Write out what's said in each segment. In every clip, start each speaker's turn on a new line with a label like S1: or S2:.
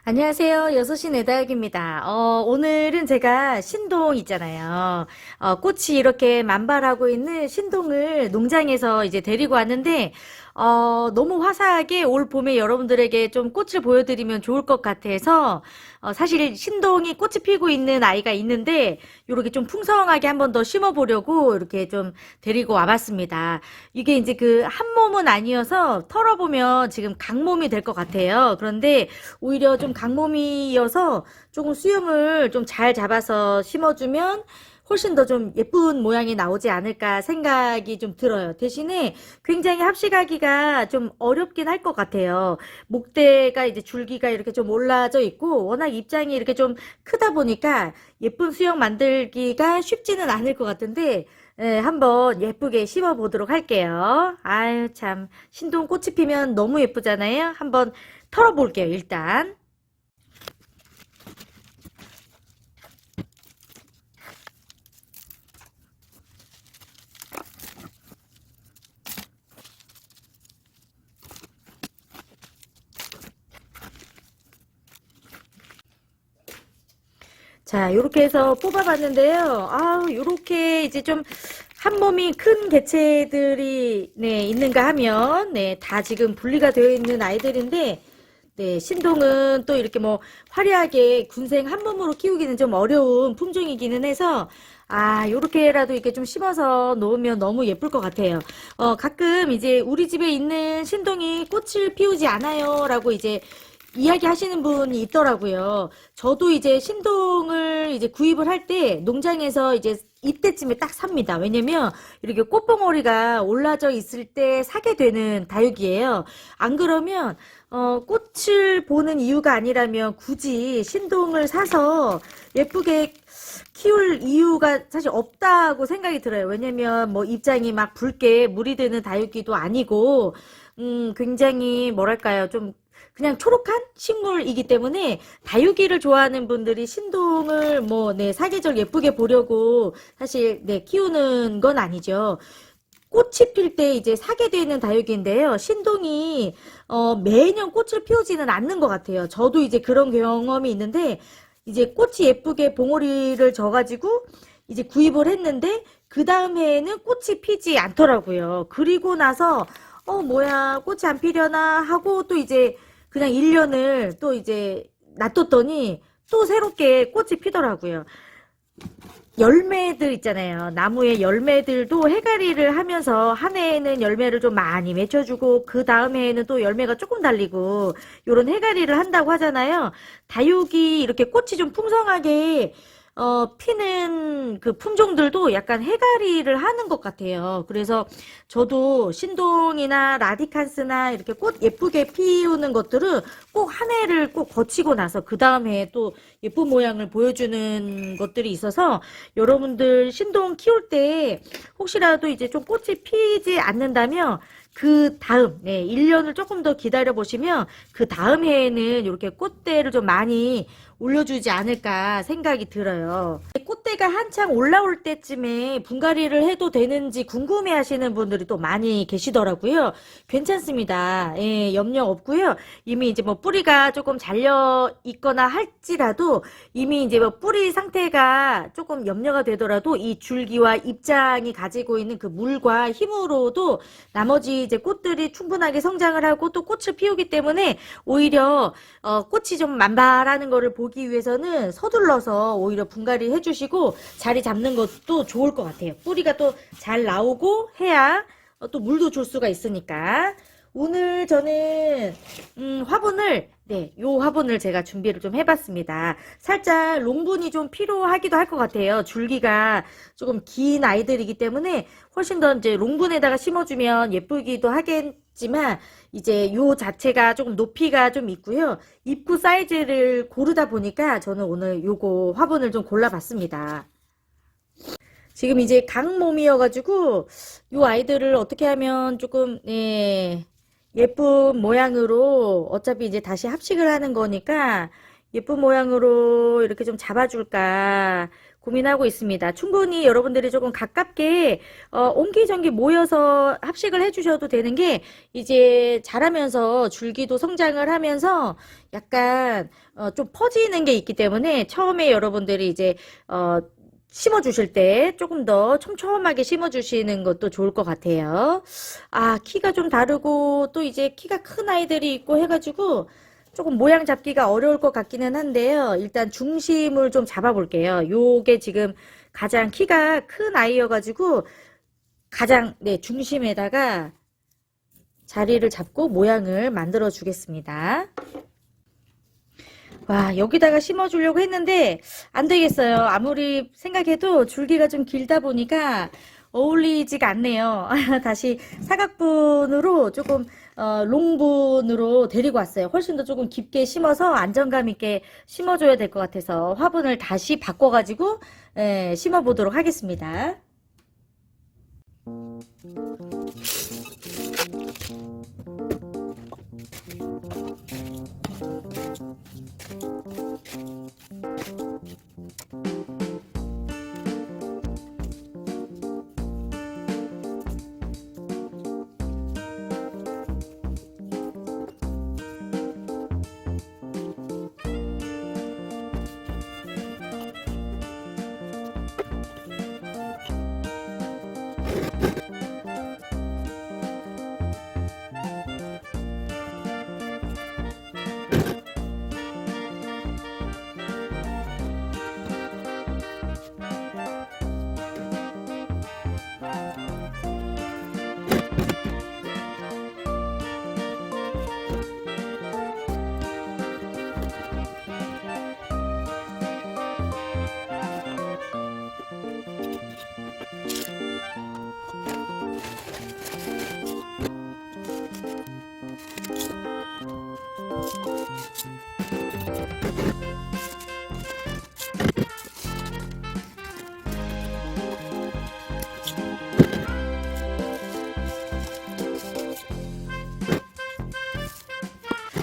S1: 안녕하세요. 6시 내다육입니다. 오늘은 제가 신동 있잖아요. 꽃이 이렇게 만발하고 있는 신동을 농장에서 이제 데리고 왔는데, 너무 화사하게 올 봄에 여러분들에게 좀 꽃을 보여드리면 좋을 것 같아서, 사실 신동이 꽃이 피고 있는 아이가 있는데, 이렇게 좀 풍성하게 한번 더 심어보려고 이렇게 좀 데리고 와봤습니다. 이게 이제 그 한 몸은 아니어서 털어보면 지금 강몸이 될 것 같아요. 그런데 오히려 좀 강몸이어서 조금 수영을 좀 잘 잡아서 심어주면 훨씬 더 좀 예쁜 모양이 나오지 않을까 생각이 좀 들어요. 대신에 굉장히 합식하기가 좀 어렵긴 할 것 같아요. 목대가 이제 줄기가 이렇게 좀 올라져 있고 워낙 입장이 이렇게 좀 크다 보니까 예쁜 수영 만들기가 쉽지는 않을 것 같은데 한번 예쁘게 심어 보도록 할게요. 아유, 참. 신동 꽃이 피면 너무 예쁘잖아요. 한번 털어볼게요, 일단. 자, 요렇게 해서 뽑아봤는데요. 아, 요렇게 이제 좀 한 몸이 큰 개체들이 네, 있는가 하면 네, 다 지금 분리가 되어 있는 아이들인데 네, 신동은 또 이렇게 뭐 화려하게 군생 한 몸으로 키우기는 좀 어려운 품종이기는 해서 요렇게라도 이렇게 좀 심어서 놓으면 너무 예쁠 것 같아요. 가끔 이제 우리 집에 있는 신동이 꽃을 피우지 않아요 라고 이제 이야기 하시는 분이 있더라고요. 저도 이제 신동을 이제 구입을 할 때 농장에서 이제 이때쯤에 딱 삽니다. 왜냐면 이렇게 꽃봉오리가 올라져 있을 때 사게 되는 다육이에요. 안 그러면 꽃을 보는 이유가 아니라면 굳이 신동을 사서 예쁘게 키울 이유가 사실 없다고 생각이 들어요. 왜냐면 뭐 입장이 막 붉게 물이 드는 다육이도 아니고 굉장히 뭐랄까요? 좀 그냥 초록한 식물이기 때문에 다육이를 좋아하는 분들이 신동을 뭐, 네, 사계절 예쁘게 보려고 사실, 네, 키우는 건 아니죠. 꽃이 필 때 이제 사게 되는 다육인데요. 신동이, 매년 꽃을 피우지는 않는 것 같아요. 저도 이제 그런 경험이 있는데, 이제 꽃이 예쁘게 봉오리를 져가지고, 이제 구입을 했는데, 그 다음 해에는 꽃이 피지 않더라고요. 그리고 나서, 뭐야, 꽃이 안 피려나 하고 또 이제 그냥 1년을 또 이제 놔뒀더니 또 새롭게 꽃이 피더라고요. 열매들 있잖아요. 나무의 열매들도 해가리를 하면서 한 해에는 열매를 좀 많이 맺혀주고 그 다음 해에는 또 열매가 조금 달리고 요런 해가리를 한다고 하잖아요. 다육이 이렇게 꽃이 좀 풍성하게 피는 그 품종들도 약간 해가리를 하는 것 같아요. 그래서 저도 신동이나 라디칸스나 이렇게 꽃 예쁘게 피우는 것들은 꼭 한 해를 꼭 거치고 나서 그 다음 해에 또 예쁜 모양을 보여주는 것들이 있어서 여러분들 신동 키울 때 혹시라도 이제 좀 꽃이 피지 않는다면 그 다음, 네, 1년을 조금 더 기다려 보시면 그 다음 해에는 이렇게 꽃대를 좀 많이 올려주지 않을까 생각이 들어요. 꽃대가 한창 올라올 때쯤에 분갈이를 해도 되는지 궁금해 하시는 분들이 또 많이 계시더라고요. 괜찮습니다. 예, 염려 없고요. 이미 이제 뭐 뿌리가 조금 잘려 있거나 할지라도 이미 이제 뭐 뿌리 상태가 조금 염려가 되더라도 이 줄기와 잎장이 가지고 있는 그 물과 힘으로도 나머지 이제 꽃들이 충분하게 성장을 하고 또 꽃을 피우기 때문에 오히려 꽃이 좀 만발하는 거를 보기 위해서는 서둘러서 오히려 분갈이 해주시고 자리 잡는 것도 좋을 것 같아요. 뿌리가 또 잘 나오고 해야 또 물도 줄 수가 있으니까. 오늘 저는 화분을 네, 요 화분을 제가 준비를 좀 해봤습니다. 살짝 롱분이 좀 필요하기도 할 것 같아요. 줄기가 조금 긴 아이들이기 때문에 훨씬 더 이제 롱분에다가 심어주면 예쁘기도 하겠지만 이제 요 자체가 조금 높이가 좀 있고요. 입구 사이즈를 고르다 보니까 저는 오늘 요거 화분을 좀 골라봤습니다. 지금 이제 강몸이어가지고 요 아이들을 어떻게 하면 조금 예쁜 모양으로 어차피 이제 다시 합식을 하는 거니까 예쁜 모양으로 이렇게 좀 잡아줄까 고민하고 있습니다. 충분히 여러분들이 조금 가깝게 옹기종기 모여서 합식을 해주셔도 되는 게 이제 자라면서 줄기도 성장을 하면서 약간 좀 퍼지는 게 있기 때문에 처음에 여러분들이 이제 심어 주실 때 조금 더 촘촘하게 심어 주시는 것도 좋을 것 같아요. 아, 키가 좀 다르고 또 이제 키가 큰 아이들이 있고 해가지고 조금 모양 잡기가 어려울 것 같기는 한데요. 일단 중심을 좀 잡아 볼게요. 요게 지금 가장 키가 큰 아이여가지고 가장 네, 중심에다가 자리를 잡고 모양을 만들어 주겠습니다. 와, 여기다가 심어주려고 했는데 안 되겠어요. 아무리 생각해도 줄기가 좀 길다 보니까 어울리지가 않네요. 다시 사각분으로 조금 롱분으로 데리고 왔어요. 훨씬 더 조금 깊게 심어서 안정감 있게 심어줘야 될 것 같아서 화분을 다시 바꿔가지고 심어보도록 하겠습니다.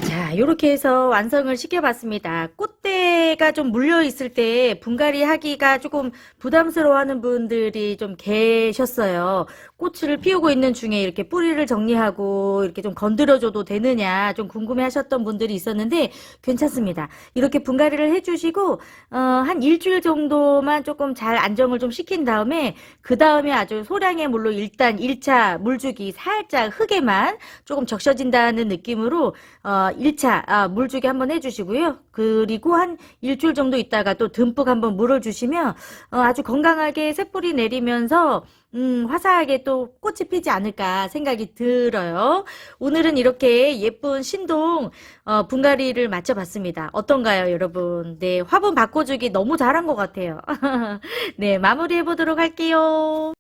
S1: 자, 요렇게 해서 완성을 시켜봤습니다. 꽃대가 좀 물려있을 때 분갈이 하기가 조금 부담스러워하는 분들이 좀 계셨어요. 꽃을 피우고 있는 중에 이렇게 뿌리를 정리하고 이렇게 좀 건드려줘도 되느냐 좀 궁금해 하셨던 분들이 있었는데 괜찮습니다. 이렇게 분갈이를 해주시고 한 일주일 정도만 조금 잘 안정을 좀 시킨 다음에 그 다음에 아주 소량의 물로 일단 1차 물주기 살짝 흙에만 조금 적셔진다는 느낌으로 1차 물주기 한번 해주시고요. 그리고 한 일주일 정도 있다가 또 듬뿍 한번 물을 주시면 아주 건강하게 새뿌리 내리면서 화사하게 또 꽃이 피지 않을까 생각이 들어요. 오늘은 이렇게 예쁜 신동 분갈이를 마쳐봤습니다. 어떤가요, 여러분? 네, 화분 바꿔주기 너무 잘한 것 같아요. 네, 마무리해 보도록 할게요.